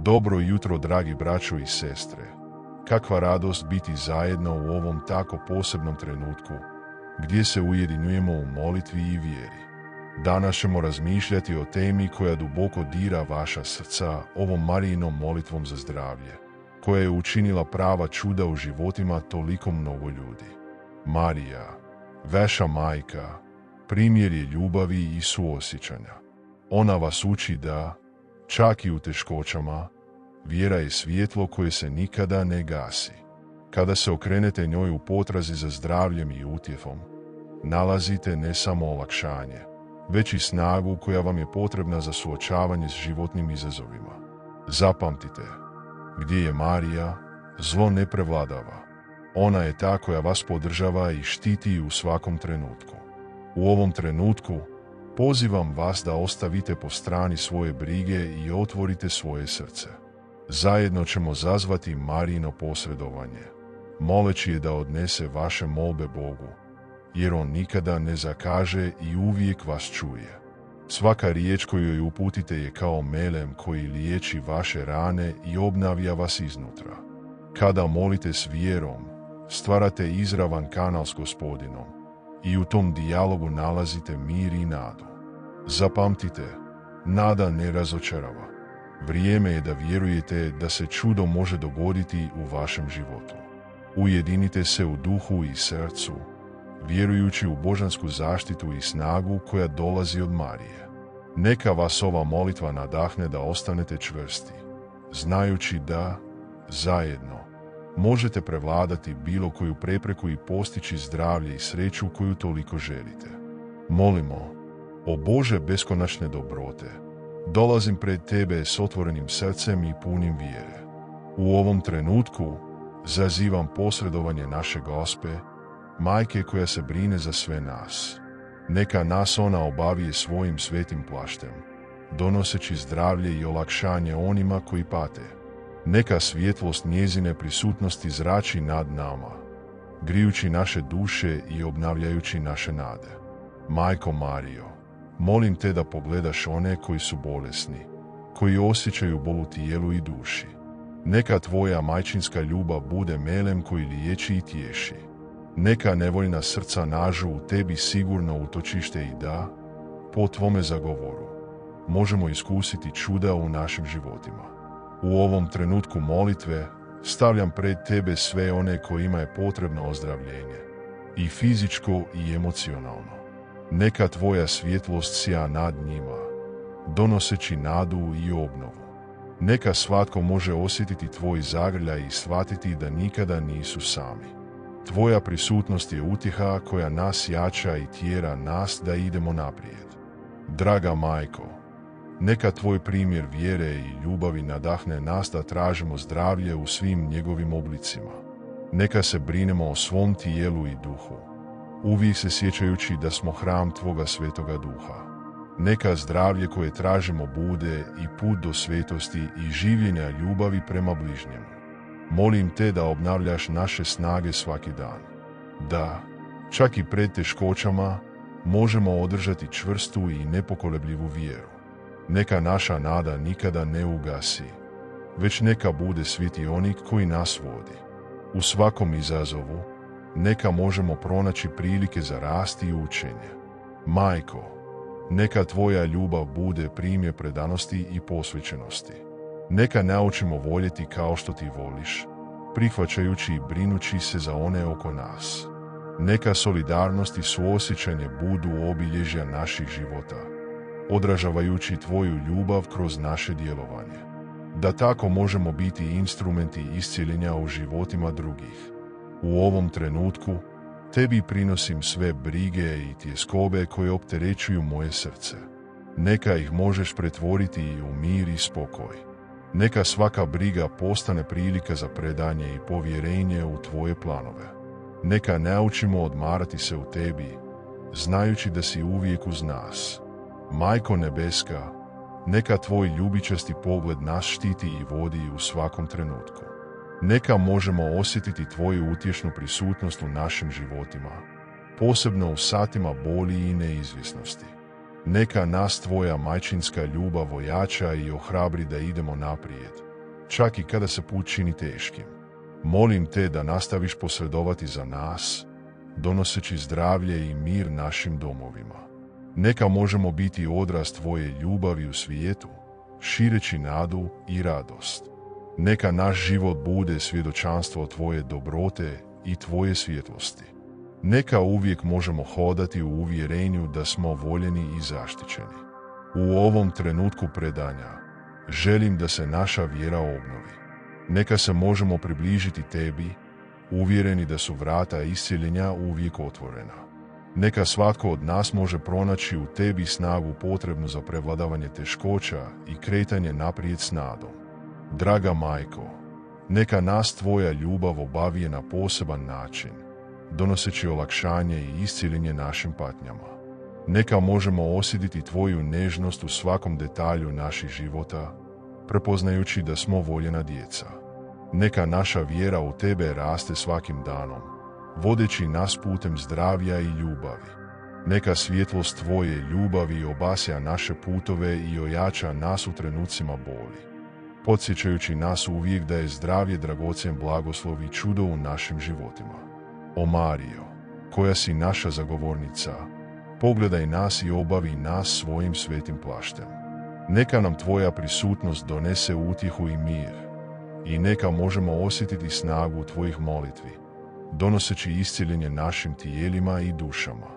Dobro jutro, dragi braćo i sestre. Kakva radost biti zajedno u ovom tako posebnom trenutku, gdje se ujedinjujemo u molitvi i vjeri. Danas ćemo razmišljati o temi koja duboko dira vaša srca, ovom Marijinom molitvom za zdravlje, koja je učinila prava čuda u životima toliko mnogo ljudi. Marija, vaša majka, primjer je ljubavi i suosjećanja. Ona vas uči da, čak i u teškoćama, vjera je svjetlo koje se nikada ne gasi. Kada se okrenete njoj u potrazi za zdravljem i utjehom, nalazite ne samo olakšanje, već i snagu koja vam je potrebna za suočavanje s životnim izazovima. Zapamtite, gdje je Marija, zlo ne prevladava. Ona je ta koja vas podržava i štiti u svakom trenutku. U ovom trenutku pozivam vas da ostavite po strani svoje brige i otvorite svoje srce. Zajedno ćemo zazvati Marijino posredovanje, moleći je da odnese vaše molbe Bogu, jer On nikada ne zakaže i uvijek vas čuje. Svaka riječ koju joj uputite je kao melem koji liječi vaše rane i obnavlja vas iznutra. Kada molite s vjerom, stvarate izravan kanal s Gospodinom i u tom dijalogu nalazite mir i nadu. Zapamtite, nada ne razočarava. Vrijeme je da vjerujete da se čudo može dogoditi u vašem životu. Ujedinite se u duhu i srcu, vjerujući u božansku zaštitu i snagu koja dolazi od Marije. Neka vas ova molitva nadahne da ostanete čvrsti, znajući da, zajedno, možete prevladati bilo koju prepreku i postići zdravlje i sreću koju toliko želite. Molimo, o Bože beskonačne dobrote, dolazim pred Tebe s otvorenim srcem i punim vjere. U ovom trenutku zazivam posredovanje naše Gospe, Majke koja se brine za sve nas. Neka nas ona obavije svojim svetim plaštem, donoseći zdravlje i olakšanje onima koji pate. Neka svjetlost njezine prisutnosti zrači nad nama, grijući naše duše i obnavljajući naše nade. Majko Marijo, molim Te da pogledaš one koji su bolesni, koji osjećaju bol u tijelu i duši. Neka Tvoja majčinska ljubav bude melem koji liječi i tješi. Neka nevoljna srca nađu u Tebi sigurno utočište i da, po Tvome zagovoru, možemo iskusiti čuda u našim životima. U ovom trenutku molitve stavljam pred Tebe sve one kojima je potrebno ozdravljenje, i fizičko i emocionalno. Neka Tvoja svjetlost sja nad njima, donoseći nadu i obnovu. Neka svatko može osjetiti Tvoj zagrljaj i shvatiti da nikada nisu sami. Tvoja prisutnost je utjeha koja nas jača i tjera nas da idemo naprijed. Draga Majko, neka Tvoj primjer vjere i ljubavi nadahne nas da tražimo zdravlje u svim njegovim oblicima. Neka se brinemo o svom tijelu i duhu, uvijek se sjećajući da smo hram Tvoga Svetoga Duha. Neka zdravlje koje tražimo bude i put do svetosti i življenja ljubavi prema bližnjemu. Molim Te da obnavljaš naše snage svaki dan. Da, čak i pred teškoćama, možemo održati čvrstu i nepokolebljivu vjeru. Neka naša nada nikada ne ugasi, već neka bude svjetionik koji nas vodi. U svakom izazovu, neka možemo pronaći prilike za rast i učenje. Majko, neka Tvoja ljubav bude primjer predanosti i posvećenosti. Neka naučimo voljeti kao što Ti voliš, prihvaćajući i brinući se za one oko nas. Neka solidarnost i suosjećanje budu obilježja naših života, odražavajući Tvoju ljubav kroz naše djelovanje. Da tako možemo biti instrumenti iscjeljenja u životima drugih. U ovom trenutku Tebi prinosim sve brige i tjeskobe koje opterećuju moje srce. Neka ih možeš pretvoriti i u mir i spokoj. Neka svaka briga postane prilika za predanje i povjerenje u Tvoje planove. Neka naučimo odmarati se u Tebi, znajući da si uvijek uz nas. Majko nebeska, neka Tvoj ljubičasti pogled nas štiti i vodi u svakom trenutku. Neka možemo osjetiti Tvoju utješnu prisutnost u našim životima, posebno u satima boli i neizvjesnosti. Neka nas Tvoja majčinska ljubav ojača i ohrabri da idemo naprijed, čak i kada se put čini teškim. Molim te da nastaviš posredovati za nas, donoseći zdravlje i mir našim domovima. Neka možemo biti odraz tvoje ljubavi u svijetu, šireći nadu i radost. Neka naš život bude svjedočanstvo tvoje dobrote i tvoje svjetlosti. Neka uvijek možemo hodati u uvjerenju da smo voljeni i zaštićeni. U ovom trenutku predanja želim da se naša vjera obnovi. Neka se možemo približiti tebi, uvjereni da su vrata iscjeljenja uvijek otvorena. Neka svatko od nas može pronaći u tebi snagu potrebnu za prevladavanje teškoća i kretanje naprijed s nadom. Draga Majko, neka nas tvoja ljubav obavije na poseban način, donoseći olakšanje i iscjeljenje našim patnjama. Neka možemo osjetiti tvoju nežnost u svakom detalju naših života, prepoznajući da smo voljena djeca. Neka naša vjera u tebe raste svakim danom, vodeći nas putem zdravlja i ljubavi. Neka svjetlost tvoje ljubavi obasja naše putove i ojača nas u trenucima boli, podsjećajući nas uvijek da je zdravlje dragocjen blagoslov i čudo u našim životima. O Marijo, koja si naša zagovornica, pogledaj nas i obavi nas svojim svetim plaštem. Neka nam tvoja prisutnost donese utjehu i mir, i neka možemo osjetiti snagu tvojih molitvi, donoseći iscjeljenje našim tijelima i dušama.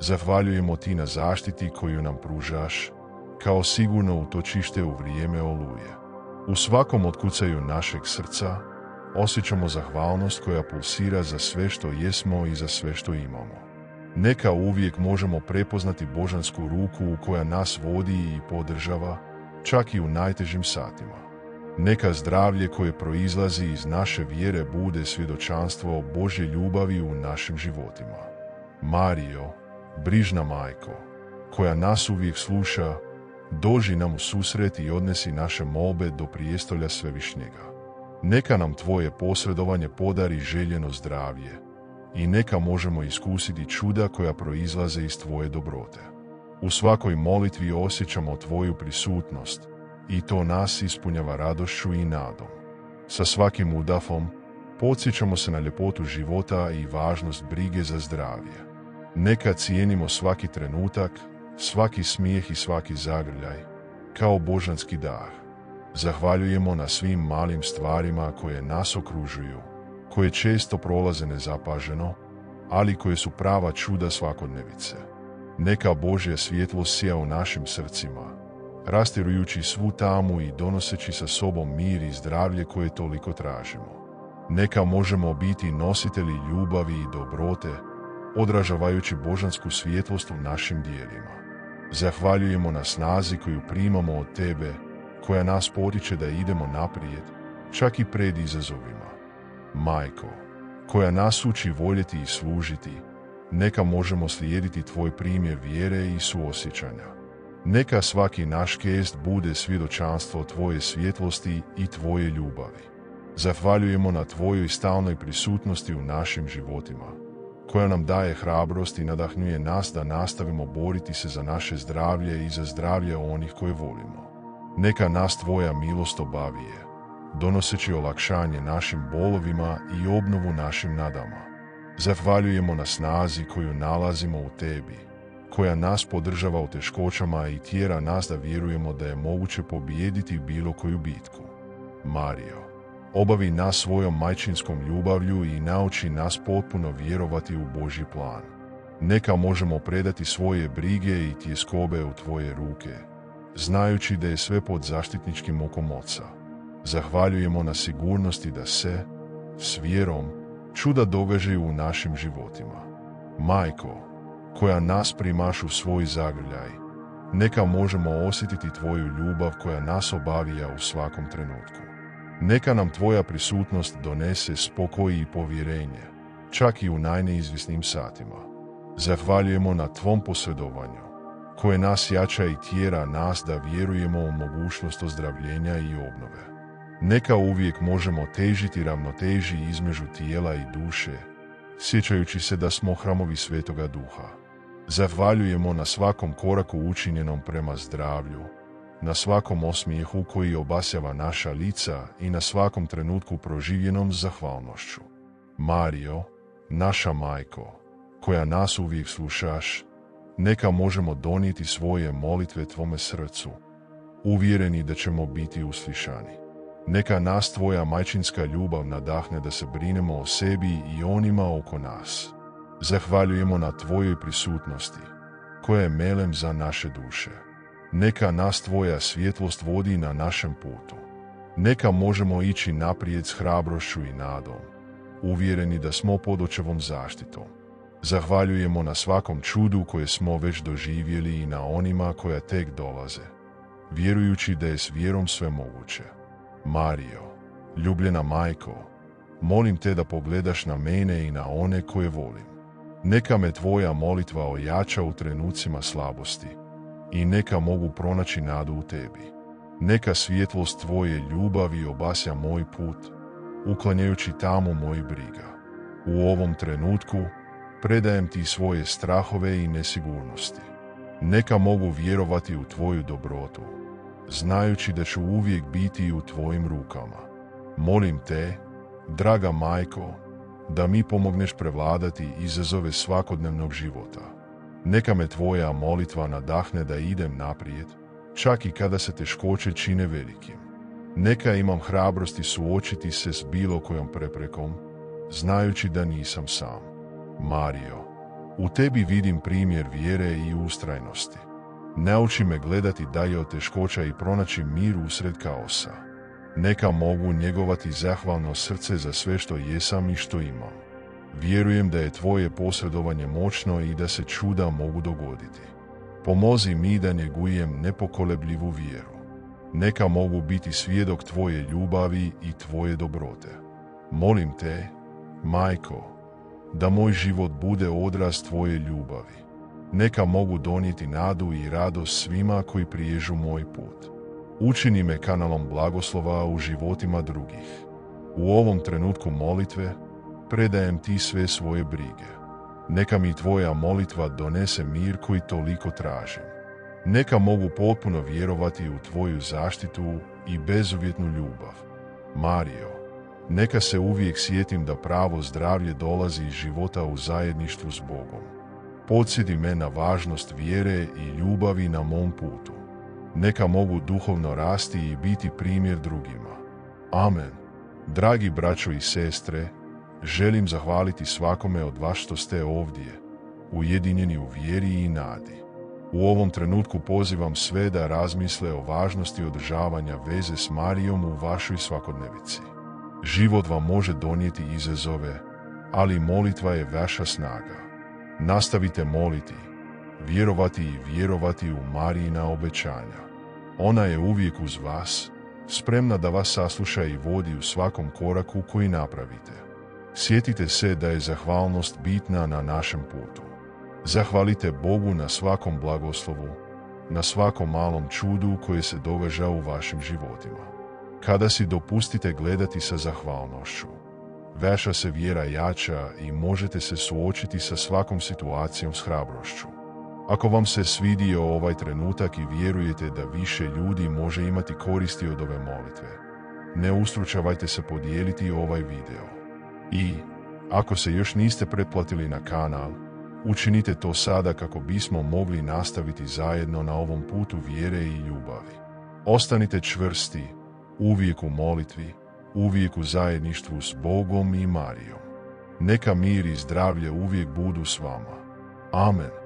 Zahvaljujemo ti na zaštiti koju nam pružaš, kao sigurno utočište u vrijeme oluje. U svakom otkucaju našeg srca osjećamo zahvalnost koja pulsira za sve što jesmo i za sve što imamo. Neka uvijek možemo prepoznati božansku ruku koja nas vodi i podržava, čak i u najtežim satima. Neka zdravlje koje proizlazi iz naše vjere bude svjedočanstvo Božje ljubavi u našim životima. Marijo, brižna majko, koja nas uvijek sluša, dođi nam u susret i odnesi naše molbe do prijestolja Svevišnjega. Neka nam tvoje posredovanje podari željeno zdravlje i neka možemo iskusiti čuda koja proizlaze iz tvoje dobrote. U svakoj molitvi osjećamo tvoju prisutnost i to nas ispunjava radošću i nadom. Sa svakim udahom podsjećamo se na ljepotu života i važnost brige za zdravlje. Neka cijenimo svaki trenutak, svaki smijeh i svaki zagrljaj kao božanski dar. Zahvaljujemo na svim malim stvarima koje nas okružuju, koje često prolaze nezapaženo, ali koje su prava čuda svakodnevice. Neka Božja svjetlost sija u našim srcima, rastirujući svu tamu i donoseći sa sobom mir i zdravlje koje toliko tražimo. Neka možemo biti nositelji ljubavi i dobrote, odražavajući božansku svjetlost u našim dijelima. Zahvaljujemo na snazi koju primamo od tebe, koja nas potiče da idemo naprijed, čak i pred izazovima. Majko, koja nas uči voljeti i služiti, neka možemo slijediti tvoj primjer vjere i suosjećanja. Neka svaki naš gest bude svjedočanstvo tvoje svjetlosti i tvoje ljubavi. Zahvaljujemo na tvojoj stalnoj prisutnosti u našim životima, koja nam daje hrabrost i nadahnjuje nas da nastavimo boriti se za naše zdravlje i za zdravlje onih koje volimo. Neka nas tvoja milost obavije, donoseći olakšanje našim bolovima i obnovu našim nadama. Zahvaljujemo na snazi koju nalazimo u tebi, koja nas podržava u teškoćama i tjera nas da vjerujemo da je moguće pobijediti bilo koju bitku. Marijo, obavi nas svojom majčinskom ljubavlju i nauči nas potpuno vjerovati u Božji plan. Neka možemo predati svoje brige i tjeskobe u tvoje ruke, znajući da je sve pod zaštitničkim okom Oca. Zahvaljujemo na sigurnosti da se, s vjerom, čuda događaju u našim životima. Majko, koja nas primaš u svoj zagrljaj, neka možemo osjetiti tvoju ljubav koja nas obavija u svakom trenutku. Neka nam tvoja prisutnost donese spokoj i povjerenje, čak i u najneizvisnim satima. Zahvaljujemo na tvom posredovanju, koje nas jača i tjera nas da vjerujemo u mogućnost ozdravljenja i obnove. Neka uvijek možemo težiti ravnoteži između tijela i duše, sjećajući se da smo hramovi Svetoga Duha. Zahvaljujemo na svakom koraku učinjenom prema zdravlju, na svakom osmijehu koji obasjava naša lica i na svakom trenutku proživljenom s zahvalnošću. Marijo, naša majko, koja nas uvijek slušaš, neka možemo donijeti svoje molitve tvome srcu, uvjereni da ćemo biti uslišani. Neka nas tvoja majčinska ljubav nadahne da se brinemo o sebi i onima oko nas. Zahvaljujemo na tvojoj prisutnosti, koja je melem za naše duše. Neka nas tvoja svjetlost vodi na našem putu. Neka možemo ići naprijed s hrabrošću i nadom, uvjereni da smo pod očevom zaštitom. Zahvaljujemo na svakom čudu koje smo već doživjeli i na onima koja tek dolaze, vjerujući da je s vjerom sve moguće. Marijo, ljubljena majko, molim te da pogledaš na mene i na one koje volim. Neka me tvoja molitva ojača u trenucima slabosti i neka mogu pronaći nadu u tebi. Neka svjetlost tvoje ljubavi obasja moj put, uklanjajući tamo moj briga. U ovom trenutku predajem ti svoje strahove i nesigurnosti. Neka mogu vjerovati u tvoju dobrotu, znajući da ću uvijek biti u tvojim rukama. Molim te, draga majko, da mi pomogneš prevladati izazove svakodnevnog života. Neka me tvoja molitva nadahne da idem naprijed, čak i kada se teškoće čine velikim. Neka imam hrabrosti suočiti se s bilo kojom preprekom, znajući da nisam sam. Marijo, u tebi vidim primjer vjere i ustrajnosti. Nauči me gledati dalje od teškoća i pronaći mir usred kaosa. Neka mogu njegovati zahvalno srce za sve što jesam i što imam. Vjerujem da je tvoje posredovanje moćno i da se čuda mogu dogoditi. Pomozi mi da njegujem nepokolebljivu vjeru. Neka mogu biti svjedok tvoje ljubavi i tvoje dobrote. Molim te, majko, da moj život bude odraz tvoje ljubavi. Neka mogu donijeti nadu i radost svima koji priježu moj put. Učini me kanalom blagoslova u životima drugih. U ovom trenutku molitve predajem ti sve svoje brige. Neka mi tvoja molitva donese mir koji toliko tražim. Neka mogu potpuno vjerovati u tvoju zaštitu i bezuvjetnu ljubav. Marijo, neka se uvijek sjetim da pravo zdravlje dolazi iz života u zajedništvu s Bogom. Podsjeti me na važnost vjere i ljubavi na mom putu. Neka mogu duhovno rasti i biti primjer drugima. Amen. Dragi braćo i sestre, želim zahvaliti svakome od vas što ste ovdje, ujedinjeni u vjeri i nadi. U ovom trenutku pozivam sve da razmisle o važnosti održavanja veze s Marijom u vašoj svakodnevici. Život vam može donijeti izazove, ali molitva je vaša snaga. Nastavite moliti, vjerovati i vjerovati u Marijina obećanja. Ona je uvijek uz vas, spremna da vas sasluša i vodi u svakom koraku koji napravite. Sjetite se da je zahvalnost bitna na našem putu. Zahvalite Bogu na svakom blagoslovu, na svakom malom čudu koje se događa u vašim životima. Kada si dopustite gledati sa zahvalnošću, vaša se vjera jača i možete se suočiti sa svakom situacijom s hrabrošću. Ako vam se svidio ovaj trenutak i vjerujete da više ljudi može imati koristi od ove molitve, ne ustručavajte se podijeliti ovaj video. I, ako se još niste pretplatili na kanal, učinite to sada kako bismo mogli nastaviti zajedno na ovom putu vjere i ljubavi. Ostanite čvrsti, uvijek u molitvi, uvijek u zajedništvu s Bogom i Marijom. Neka mir i zdravlje uvijek budu s vama. Amen.